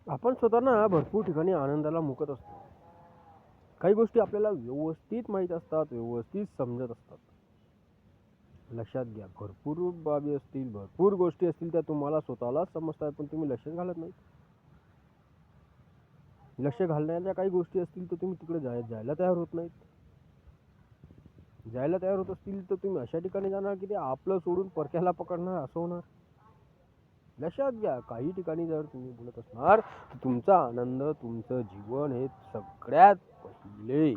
आपण स्वतःना भरपूर ठिकाणी आनंदाला मुकत असतो. काही गोष्टी आपल्याला व्यवस्थित माहीत असतात, व्यवस्थित समजत असतात. लक्षात घ्या, भरपूर बाबी असतील, भरपूर गोष्टी असतील, त्या तुम्हाला स्वतःलाच समजतात, पण तुम्ही लक्षच घालत नाही. लक्ष घालण्याच्या काही गोष्टी असतील तर तुम्ही तिकडे जायला तयार होत नाहीत. जायला तयार होत असतील तर तुम्ही अशा ठिकाणी जाणार की ते आपलं सोडून परक्याला पकडणार, असं होणार. लक्षात घ्या, काही ठिकाणी जर तुम्ही बोलत असणार तर तुमचा आनंद, तुमचं जीवन हे सगळ्यात पहिले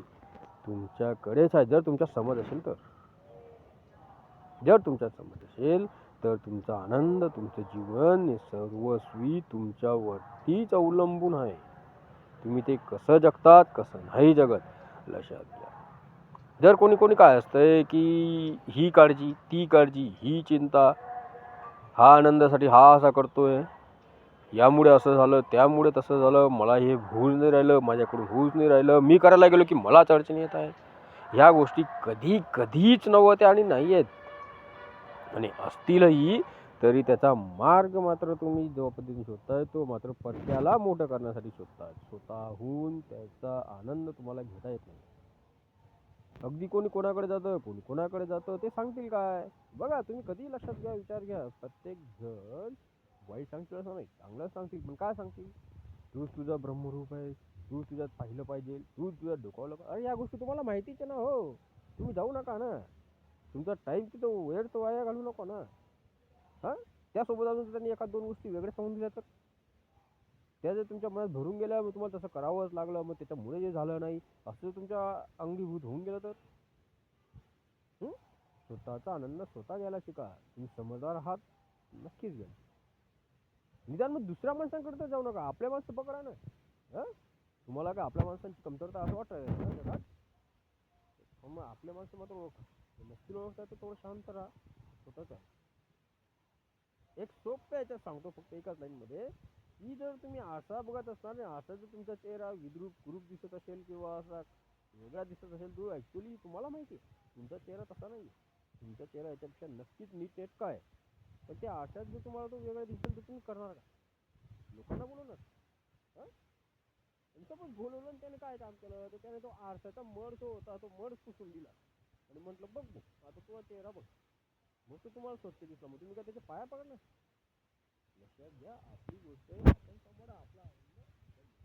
तुमच्याकडेच आहे. जर तुमच्या समज असेल तर, जर तुमच्या समज असेल तर तुमचा आनंद, तुमचं जीवन हे सर्वस्वी तुमच्यावरतीच अवलंबून आहे. तुम्ही ते कसं जगतात, कसं नाही जगत, लक्षात घ्या. जर कोणी काय असतंय की ही काळजी, ती काळजी, ही चिंता, हा आनंदासाठी हा असा करतोय, यामुळे असं झालं, त्यामुळे तसं झालं, मला हे होऊच नाही राहिलं, माझ्याकडून होऊच नाही राहिलं, मी करायला गेलो की मलाच अडचणी येत आहे. ह्या गोष्टी कधीच नव्हत्या आणि नाही आहेत. आणि असतीलही तरी त्याचा मार्ग मात्र तुम्ही जो पद्धतीने शोधताय तो मात्र परक्याला मोठं करण्यासाठी शोधताय. स्वतःहून त्याचा आनंद तुम्हाला घेता येत नाही. अगदी कोणी कोणाकडे जातं, कोणी कोणाकडे जातं, ते सांगतील काय? बघा, तुम्ही कधी लक्षात घ्या, विचार घ्या, प्रत्येक जण वाईट सांगतील असं नाही, चांगलंच सांगतील. पण काय सांगतील? तूच तुझा ब्रह्मरूप आहे, तू तुझ्यात पाहिलं पाहिजे, तू तुझ्यात डोकावलं पाहिजे. अरे या गोष्टी तुम्हाला माहितीच आहे ना हो. तुम्ही जाऊ नका ना. तुमचा टाईम तिथं वेळ तर वाया घालू नको ना. हां, त्यासोबत अजून त्यांनी एखाद दोन गोष्टी वेगळ्या सांगून दिल्या तर, त्या जर तुमच्या मनात भरून गेल्या, मग तुम्हाला तसं करावंच लागलं, मग त्याच्यामुळे जे झालं नाही असं तुमच्या अंगीभूत होऊन गेलं तर, स्वतःचा आनंद स्वतः घ्यायला शिका. तुम्ही समजदार आहात, नक्कीच घ्या. निदान मग दुसऱ्या माणसांकडे तर जाऊ नका, आपल्या माणसं पकडा ना. तुम्हाला काय आपल्या माणसांची कमतरता असं वाटतं? मग आपल्या माणसं मात्र ओळखा. नक्की ओळखता तर थोडं शांत राहा. स्वतःच एक सोपं याच्यात सांगतो फक्त एकाच लाईनमध्ये, की जर तुम्ही आरसा बघत असणार आणि आरसा जर तुमचा चेहरा विद्रूप कुरूप दिसत असेल किंवा असा वेगळा दिसत असेल, तो ॲक्च्युली तुम्हाला माहिती आहे तुमचा चेहरा तसा नाही. तुमचा चेहरा याच्यापेक्षा नक्कीच नीटनेटका आहे. पण त्या आरशात जर तुम्हाला तो वेगळा दिसेल तर तुम्ही करणार का? लोकांना बोलवणार? पण बोलवलं आणि त्याने काय काम केलं, तर त्याने तो आरशाचा मड जो होता तो मड पुसून दिला आणि म्हटलं बघ आता तुझा चेहरा बघ. मग तो तुम्हाला स्वच्छ दिसला, मग तुम्ही काय त्याच्या पाया पडणार? लक्षात घ्या, आपली गोष्ट आहे, आपण सांभाळा आपला आनंद.